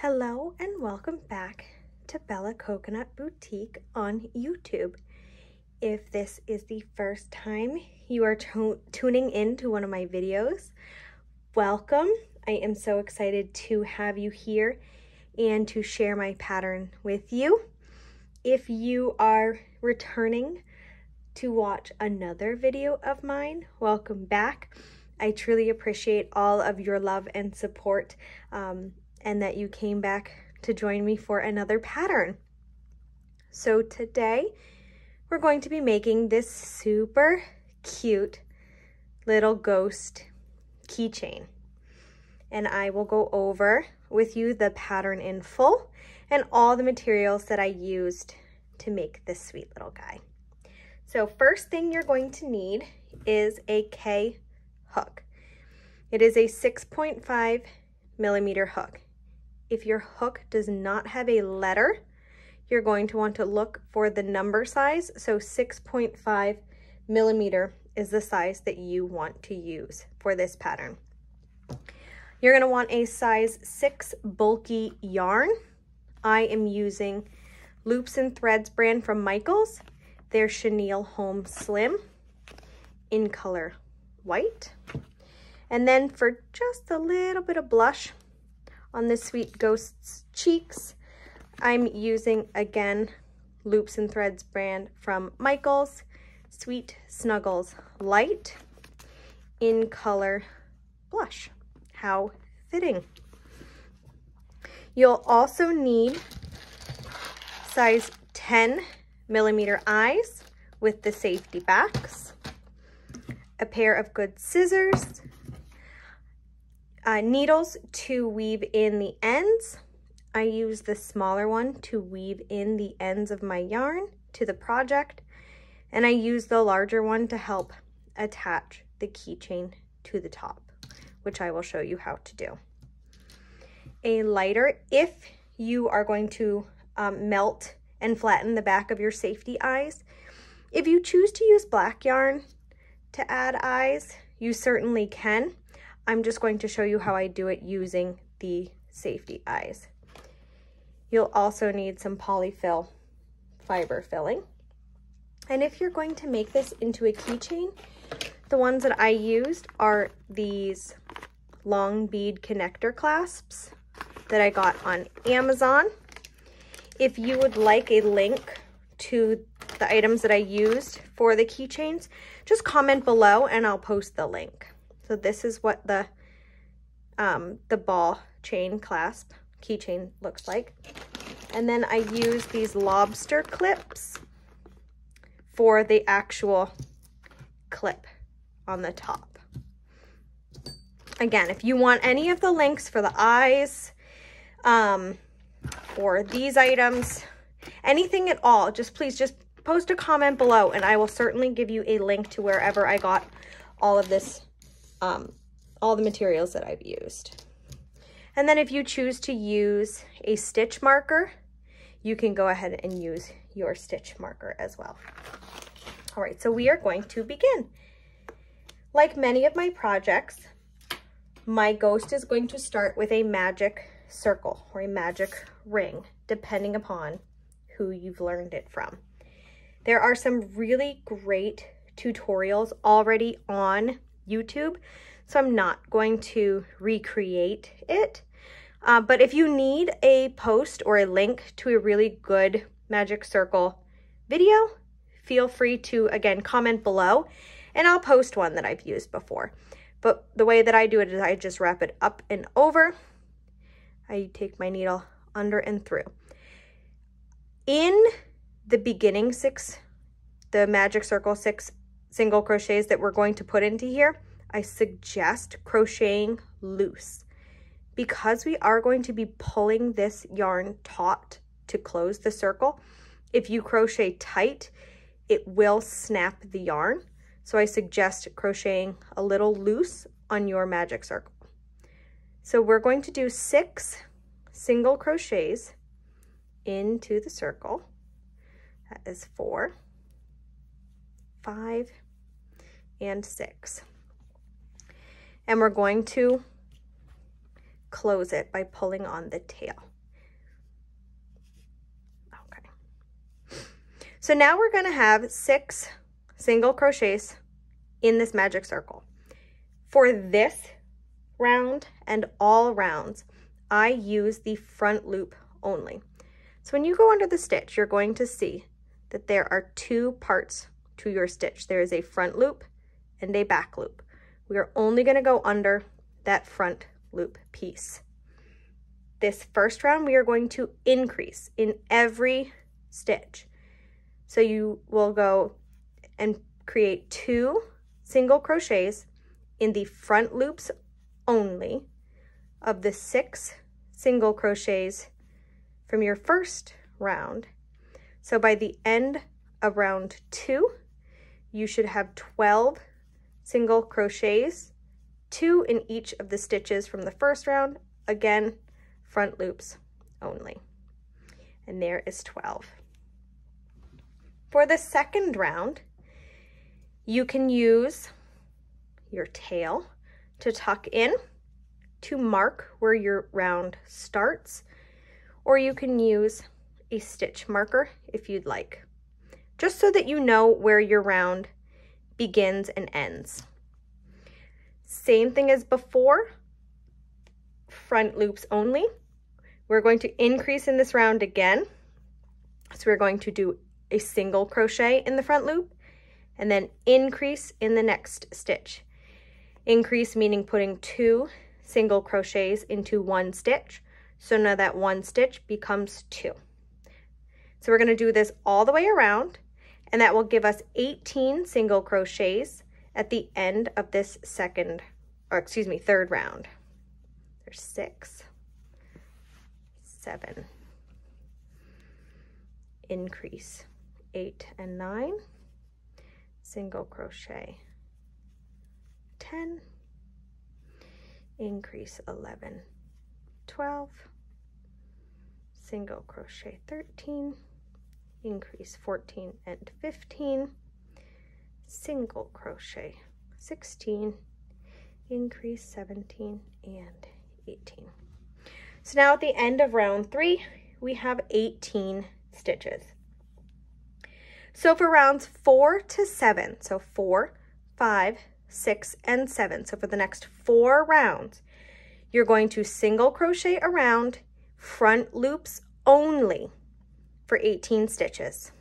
Hello and welcome back to Bella Coconut Boutique on YouTube. If this is the first time you are tuning in to one of my videos, welcome. I am so excited to have you here and to share my pattern with you. If you are returning to watch another video of mine, welcome back. I truly appreciate all of your love and support and that you came back to join me for another pattern. So today we're going to be making this super cute little ghost keychain. And I will go over with you the pattern in full and all the materials that I used to make this sweet little guy. So first thing you're going to need is a K hook. It is a 6.5 millimeter hook. If your hook does not have a letter, you're going to want to look for the number size. So 6.5 millimeter is the size that you want to use for this pattern. You're going to want a size 6 bulky yarn. I am using Loops and Threads brand from Michaels. They're Chenille Home Slim in color white. And then for just a little bit of blush on this sweet ghost's cheeks, I'm using, again, Loops and Threads brand from Michaels, Sweet Snuggles Light in color blush. How fitting. You'll also need size 10 millimeter eyes with the safety backs, a pair of good scissors, needles to weave in the ends. I use the smaller one to weave in the ends of my yarn to the project, and I use the larger one to help attach the keychain to the top, which I will show you how to do. A lighter, if you are going to melt and flatten the back of your safety eyes. If you choose to use black yarn to add eyes, you certainly can. I'm just going to show you how I do it using the safety eyes. You'll also need some polyfill fiber filling. And if you're going to make this into a keychain, the ones that I used are these long bead connector clasps that I got on Amazon. If you would like a link to the items that I used for the keychains, just comment below and I'll post the link. So this is what the ball chain clasp keychain looks like. And then I use these lobster clips for the actual clip on the top. Again, if you want any of the links for the eyes, or these items, anything at all, please post a comment below and I will certainly give you a link to wherever I got all of this, all the materials that I've used. And then if you choose to use a stitch marker, you can go ahead and use your stitch marker as well. All right, so we are going to begin. Like many of my projects, my ghost is going to start with a magic circle or a magic ring, depending upon who you've learned it from. There are some really great tutorials already on YouTube, so I'm not going to recreate it. But if you need a post or a link to a really good magic circle video, feel free to, again, comment below and I'll post one that I've used before. But the way that I do it is I just wrap it up and over. I take my needle under and through. In the beginning the magic circle 6 single crochets that we're going to put into here, I suggest crocheting loose because we are going to be pulling this yarn taut to close the circle. If you crochet tight, it will snap the yarn. So I suggest crocheting a little loose on your magic circle. So we're going to do 6 single crochets into the circle. That is 4, 5, and 6. And we're going to close it by pulling on the tail. So now we're gonna have 6 single crochets in this magic circle. For this round and all rounds, I use the front loop only. So when you go under the stitch, you're going to see that there are 2 parts to your stitch. There is a front loop and a back loop. We are only going to go under that front loop piece. This first round, we are going to increase in every stitch. So you will go and create 2 single crochets in the front loops only of the 6 single crochets from your first round. So by the end of round 2, you should have 12 single crochets, 2 in each of the stitches from the first round, again, front loops only. And there is 12. For the second round, you can use your tail to tuck in to mark where your round starts, or you can use a stitch marker if you'd like, just so that you know where your round begins and ends. Same thing as before, front loops only. We're going to increase in this round again. So we're going to do a single crochet in the front loop and then increase in the next stitch. Increase meaning putting 2 single crochets into 1 stitch. So now that 1 stitch becomes 2. So we're going to do this all the way around, and that will give us 18 single crochets at the end of this third round. There's 6, 7, increase 8 and 9, single crochet 10, increase 11, 12, single crochet 13, increase 14 and 15, single crochet 16, increase 17 and 18. So now at the end of round 3, we have 18 stitches. So for rounds 4 to 7, so 4, 5, 6, and 7, so for the next 4 rounds, you're going to single crochet around, front loops only for 18 stitches.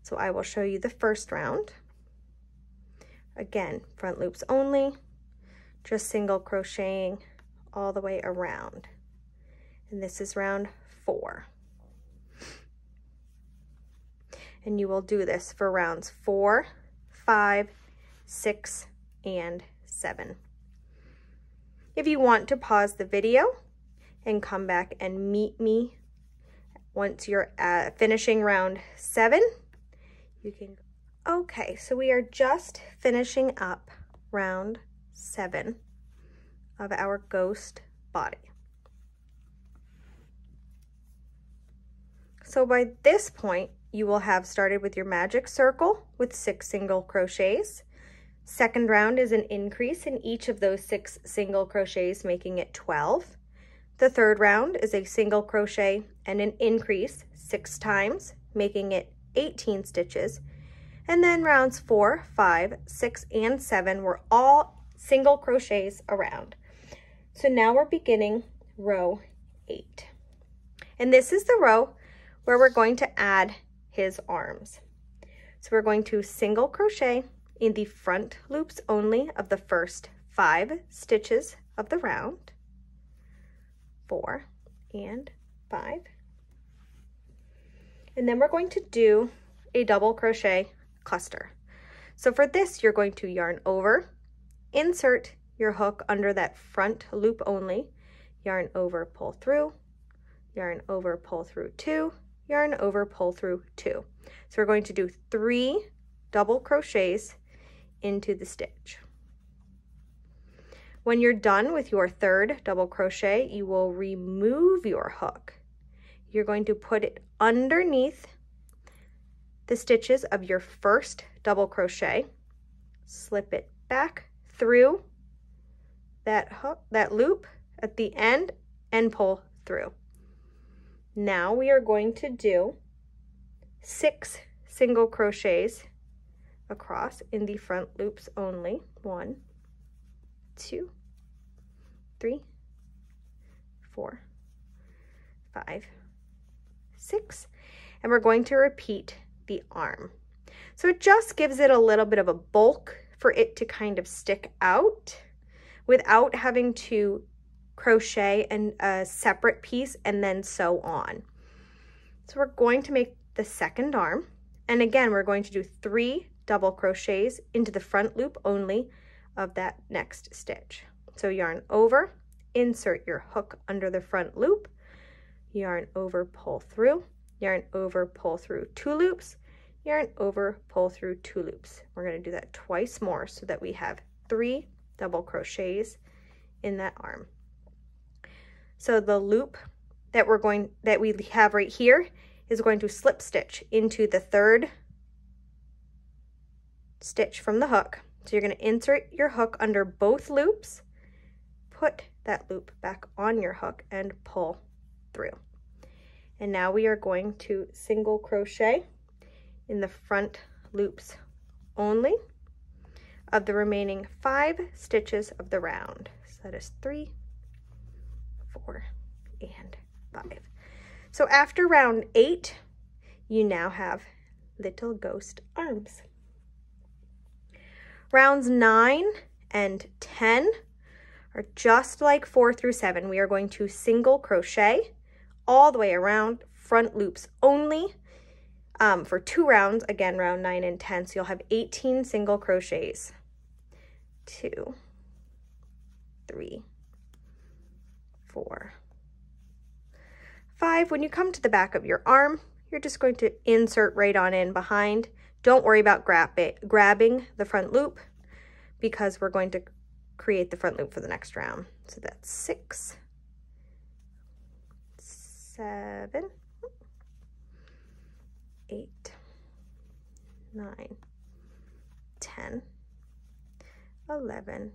So I will show you the first round. Again, front loops only, just single crocheting all the way around. And this is round 4. And you will do this for rounds 4, 5, 6, and 7. If you want to pause the video and come back and meet me once you're finishing round 7, you can. Okay, so we are just finishing up round 7 of our ghost body. So by this point, you will have started with your magic circle with 6 single crochets. Second round is an increase in each of those 6 single crochets, making it 12. The third round is a single crochet and an increase 6 times, making it 18 stitches. And then rounds 4, 5, 6, and 7 were all single crochets around. So now we're beginning row 8. And this is the row where we're going to add his arms. So we're going to single crochet in the front loops only of the first 5 stitches of the round, 4 and 5. And then we're going to do a double crochet cluster. So for this, you're going to yarn over, insert your hook under that front loop only, yarn over, pull through, yarn over, pull through 2, yarn over, pull through 2. So we're going to do 3 double crochets into the stitch. When you're done with your third double crochet, you will remove your hook. You're going to put it underneath the stitches of your first double crochet, slip it back through that hook, that loop at the end, and pull through. Now we are going to do 6 single crochets across in the front loops only. 1, 2, 3, 4, 5, 6, and we're going to repeat the arm. So it just gives it a little bit of a bulk for it to kind of stick out without having to crochet in a separate piece and then sew on. So we're going to make the second arm, and again we're going to do 3 double crochets into the front loop only of that next stitch. So yarn over, insert your hook under the front loop, yarn over, pull through, yarn over, pull through 2 loops, yarn over, pull through 2 loops. We're going to do that twice more so that we have 3 double crochets in that arm. So the loop that we have right here is going to slip stitch into the 3rd stitch from the hook. So you're going to insert your hook under both loops, put that loop back on your hook, and pull through. And now we are going to single crochet in the front loops only of the remaining 5 stitches of the round. So that is 3, 4, and 5. So after round 8, you now have little ghost arms. Rounds 9 and 10 are just like 4 through 7. We are going to single crochet all the way around, front loops only, for 2 rounds, again round 9 and 10. So you'll have 18 single crochets. 2, 3, 4, 5. When you come to the back of your arm, you're just going to insert right on in behind. Don't worry about grabbing the front loop because we're going to create the front loop for the next round. So that's 6, 7, 8, 9, 10, 11,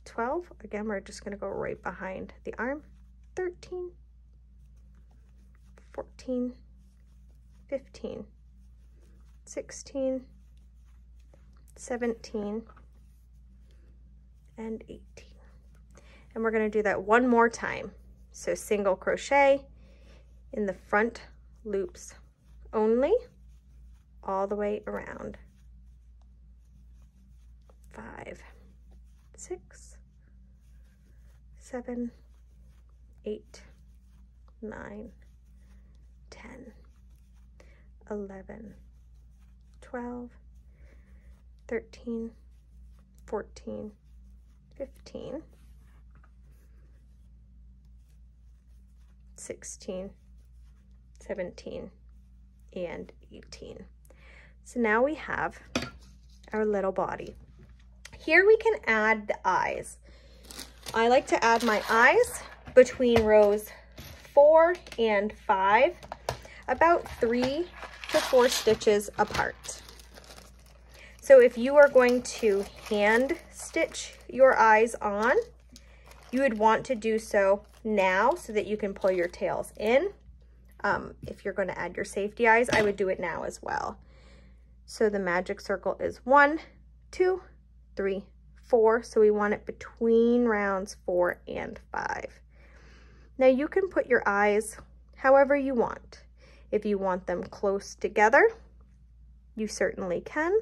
12. Again, we're just going to go right behind the arm. 13, 14, 15, 16, 17, and 18. And we're going to do that one more time. So single crochet in the front loops only, all the way around. 5, 6, 7, 8, 9, 10, 11, 12, 13, 14, 15, 16, 17, and 18. So now we have our little body. Here we can add the eyes. I like to add my eyes between rows 4 and 5, about 3 to 4 stitches apart. So if you are going to hand stitch your eyes on, you would want to do so now so that you can pull your tails in. If you're going to add your safety eyes, I would do it now as well. So the magic circle is 1, 2, 3, 4. So we want it between rounds 4 and 5. Now you can put your eyes however you want. If you want them close together, you certainly can.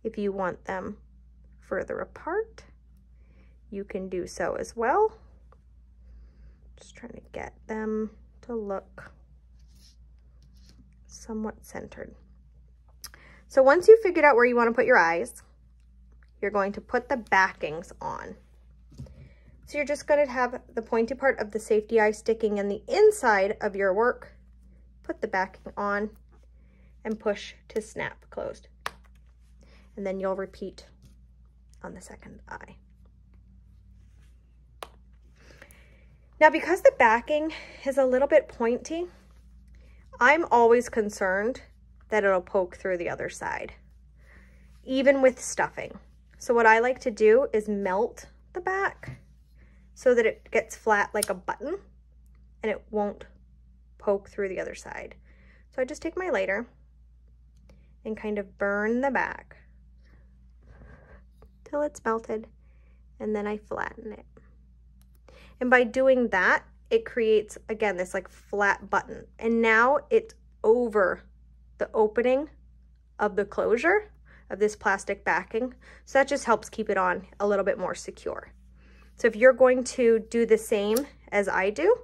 If you want them further apart, you can do so as well. Just trying to get them to look somewhat centered. So once you've figured out where you want to put your eyes, you're going to put the backings on. So you're just going to have the pointy part of the safety eye sticking in the inside of your work. Put the backing on and push to snap closed. And then you'll repeat on the second eye. Now, because the backing is a little bit pointy, I'm always concerned that it'll poke through the other side, even with stuffing. So what I like to do is melt the back so that it gets flat like a button and it won't poke through the other side. So I just take my lighter and kind of burn the back till it's melted, and then I flatten it. And by doing that, it creates, again, this like flat button. And now it's over the opening of the closure of this plastic backing. So that just helps keep it on a little bit more secure. So if you're going to do the same as I do,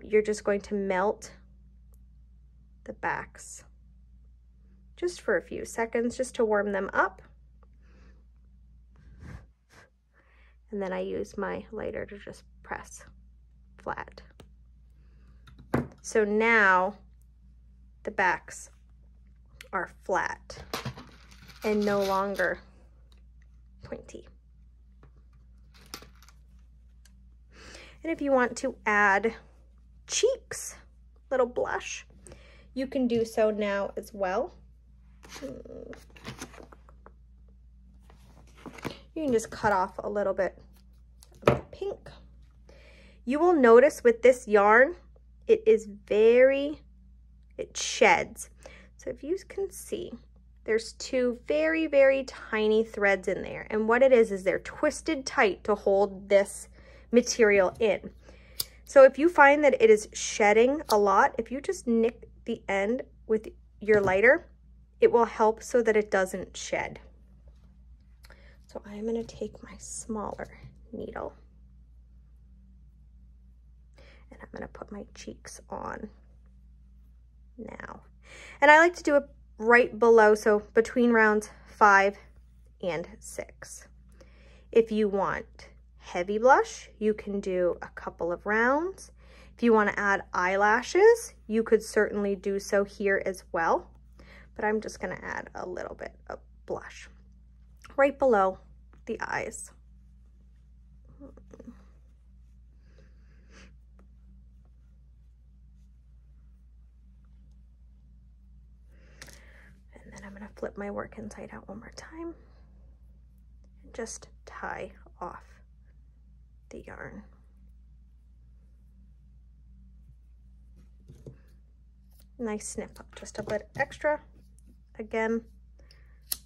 you're just going to melt the backs just for a few seconds, just to warm them up. And then I use my lighter to just press flat. So now the backs are flat and no longer pointy. And if you want to add cheeks, little blush, you can do so now as well. You can just cut off a little bit of pink. You will notice with this yarn, it sheds. So if you can see, there's two very, very tiny threads in there. And what it is they're twisted tight to hold this material in. So if you find that it is shedding a lot, if you just nick the end with your lighter, it will help so that it doesn't shed. So I'm going to take my smaller needle and I'm going to put my cheeks on now. And I like to do it right below, so between rounds 5 and 6. If you want heavy blush, you can do a couple of rounds. If you want to add eyelashes, you could certainly do so here as well. But I'm just going to add a little bit of blush right below the eyes. And then I'm going to flip my work inside out one more time and just tie off the yarn. And I snip up just a bit extra. Again,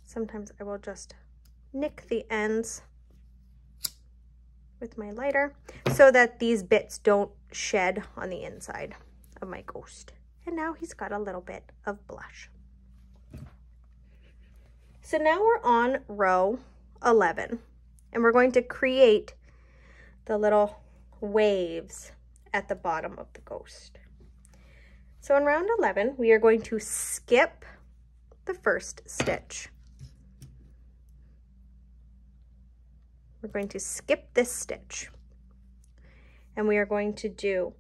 sometimes I will just nick the ends with my lighter so that these bits don't shed on the inside of my ghost. And now he's got a little bit of blush. So now we're on row 11 and we're going to create the little waves at the bottom of the ghost. So in round 11, we are going to skip the first stitch. We're going to skip this stitch and we are going to do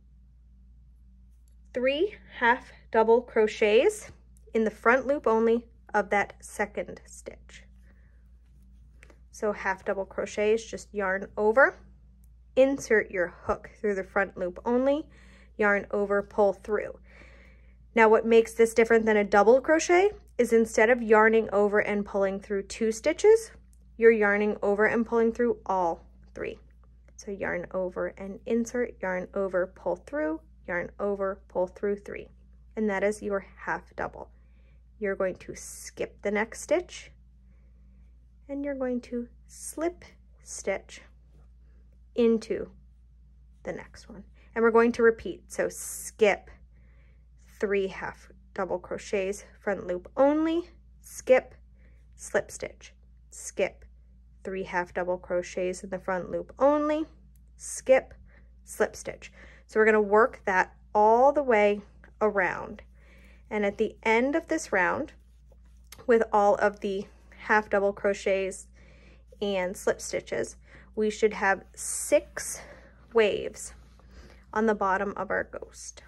3 half double crochets in the front loop only of that second stitch. So half double crochets, just yarn over, insert your hook through the front loop only, yarn over, pull through. Now what makes this different than a double crochet is instead of yarning over and pulling through 2 stitches, you're yarning over and pulling through all 3. So yarn over and insert, yarn over, pull through, yarn over, pull through 3. And that is your half double. You're going to skip the next stitch and you're going to slip stitch into the next one. And we're going to repeat. So skip 3 half double crochets, front loop only, skip, slip stitch, skip, 3 half double crochets in the front loop only, skip, slip stitch. So we're going to work that all the way around. And at the end of this round, with all of the half double crochets and slip stitches, we should have 6 waves on the bottom of our ghost.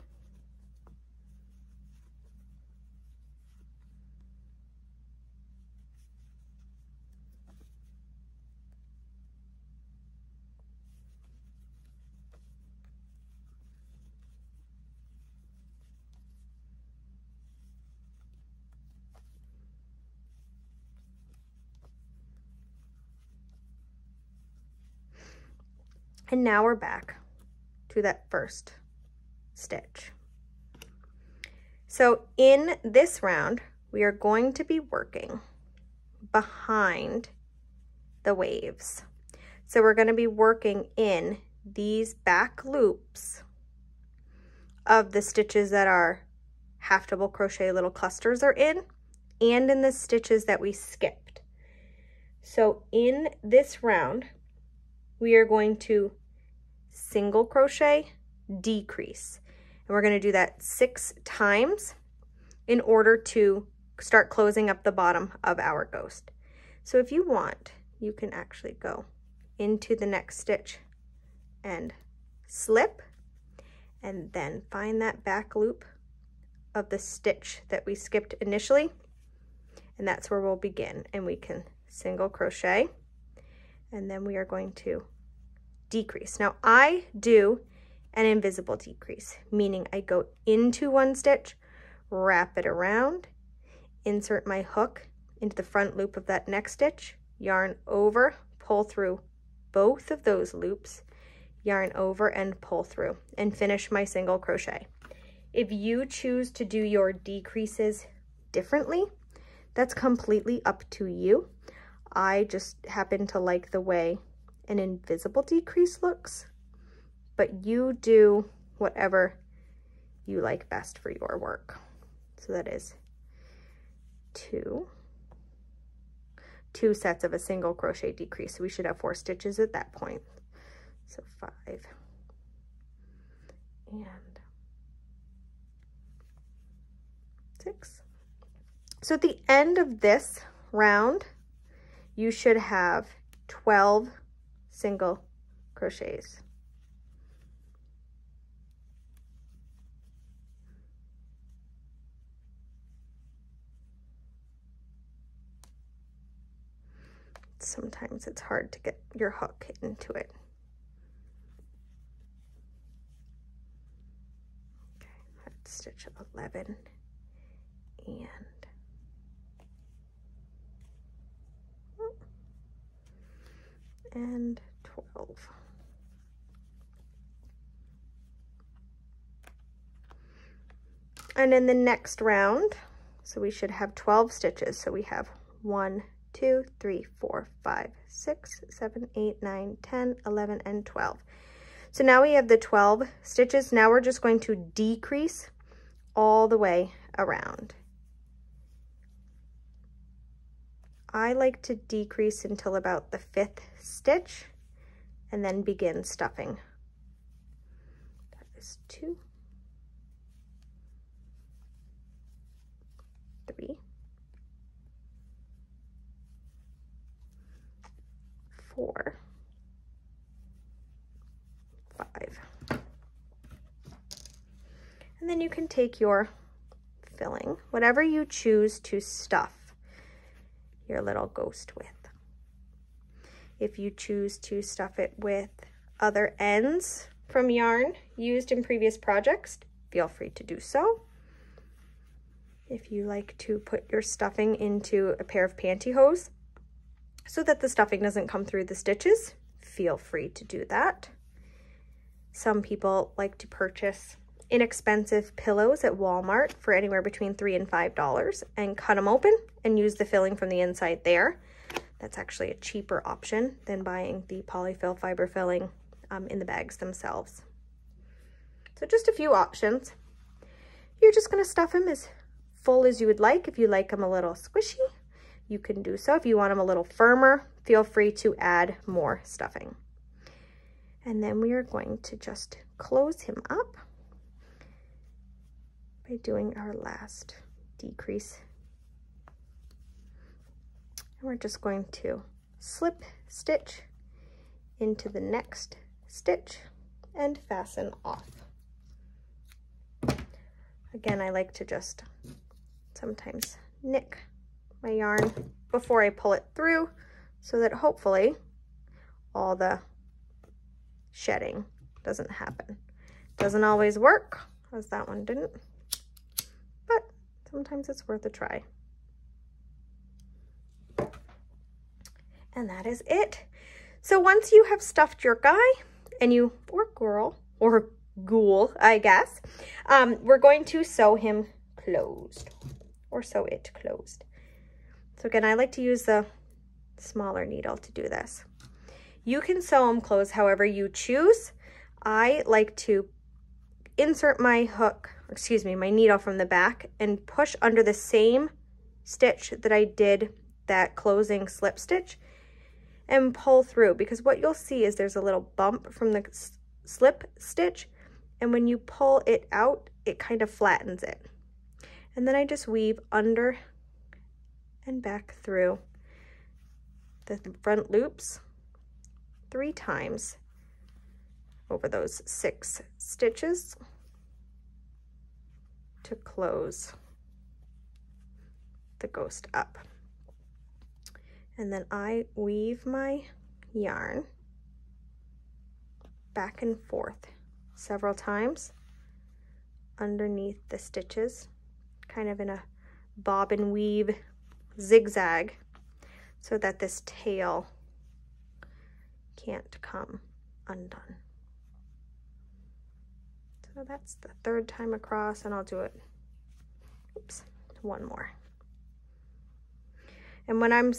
And now we're back to that first stitch. So in this round, we are going to be working behind the waves. So we're going to be working in these back loops of the stitches that our half double crochet little clusters are in, and in the stitches that we skipped. So in this round, we are going to single crochet, decrease, and we're going to do that 6 times in order to start closing up the bottom of our ghost. So if you want, you can actually go into the next stitch and slip, and then find that back loop of the stitch that we skipped initially, and that's where we'll begin. And we can single crochet, and then we are going to decrease. Now I do an invisible decrease, meaning I go into one stitch, wrap it around, insert my hook into the front loop of that next stitch, yarn over, pull through both of those loops, yarn over and pull through, and finish my single crochet. If you choose to do your decreases differently, that's completely up to you. I just happen to like the way an invisible decrease looks, but you do whatever you like best for your work. So that is two sets of a single crochet decrease. So we should have 4 stitches at that point. So 5 and 6. So at the end of this round, you should have 12 single crochets. Sometimes it's hard to get your hook into it. Okay, that's stitch 11 and 12. And in the next round, so we should have 12 stitches. So we have 1, 2, 3, 4, 5, 6, 7, 8, 9, 10, 11, and 12. So now we have the 12 stitches. Now we're just going to decrease all the way around. I like to decrease until about the 5th stitch and then begin stuffing. That is 2, 3, 4, 5. And then you can take your filling, whatever you choose to stuff your little ghost with. If you choose to stuff it with other ends from yarn used in previous projects, feel free to do so. If you like to put your stuffing into a pair of pantyhose so that the stuffing doesn't come through the stitches, feel free to do that. Some people like to purchase inexpensive pillows at Walmart for anywhere between $3 and $5 and cut them open and use the filling from the inside there. That's actually a cheaper option than buying the polyfill fiber filling in the bags themselves. So just a few options. You're just going to stuff them as full as you would like. If you like them a little squishy, you can do so. If you want them a little firmer, feel free to add more stuffing. And then we are going to just close him up by doing our last decrease. And we're just going to slip stitch into the next stitch and fasten off. Again, I like to just sometimes nick my yarn before I pull it through so that hopefully all the shedding doesn't happen. Doesn't always work, as that one didn't, but sometimes it's worth a try. And that is it. So once you have stuffed your guy and you, or girl, or ghoul, I guess, we're going to sew him closed. or sew it closed. So again, I like to use the smaller needle to do this. You can sew them closed however you choose. I like to insert my my needle from the back and push under the same stitch that I did that closing slip stitch and pull through, because what you'll see is there's a little bump from the slip stitch, and when you pull it out, it kind of flattens it. And then I just weave under and back through the front loops 3 times over those 6 stitches to close the ghost up. And then I weave my yarn back and forth several times underneath the stitches, kind of in a bobbin weave zigzag, so that this tail can't come undone. So that's the 3rd time across, and I'll do it, one more. And when I'm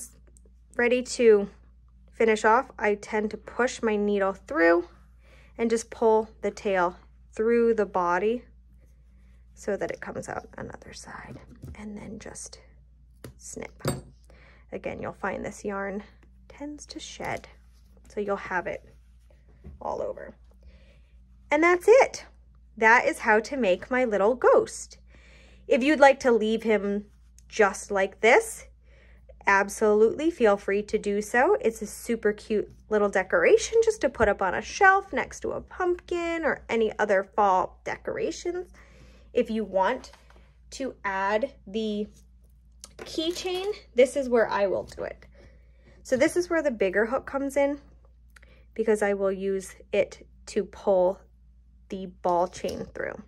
ready to finish off, I tend to push my needle through and just pull the tail through the body so that it comes out another side, and then just snip. Again, you'll find this yarn tends to shed, so you'll have it all over. And that's it. That is how to make my little ghost. If you'd like to leave him just like this, absolutely feel free to do so. It's a super cute little decoration just to put up on a shelf next to a pumpkin or any other fall decorations. If you want to add the keychain, this is where I will do it. So this is where the bigger hook comes in, because I will use it to pull the ball chain through.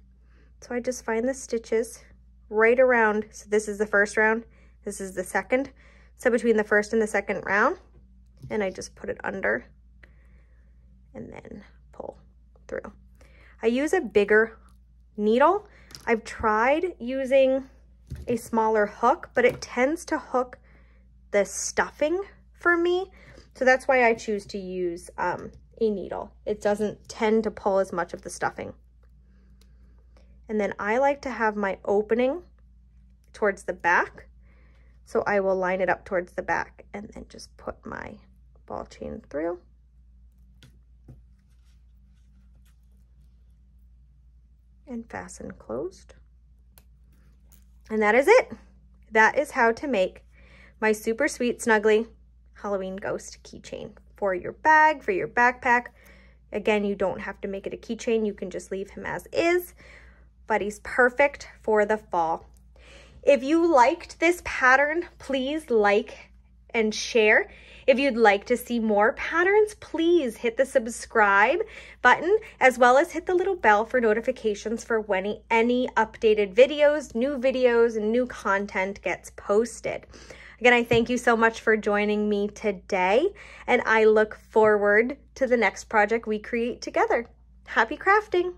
So I just find the stitches right around. So this is the first round, this is the second. So between the first and the second round, and I just put it under and then pull through. I use a bigger needle. I've tried using a smaller hook, but it tends to hook the stuffing for me. So that's why I choose to use a needle. It doesn't tend to pull as much of the stuffing. And then I like to have my opening towards the back. So I will line it up towards the back and then just put my ball chain through. And fasten closed. And that is it. That is how to make my super sweet snuggly Halloween ghost keychain for your bag, for your backpack. Again, you don't have to make it a keychain. You can just leave him as is, but he's perfect for the fall. If you liked this pattern, please like and share. If you'd like to see more patterns, please hit the subscribe button, as well as hit the little bell for notifications for when any updated videos, and new content gets posted. Again, I thank you so much for joining me today, and I look forward to the next project we create together. Happy crafting!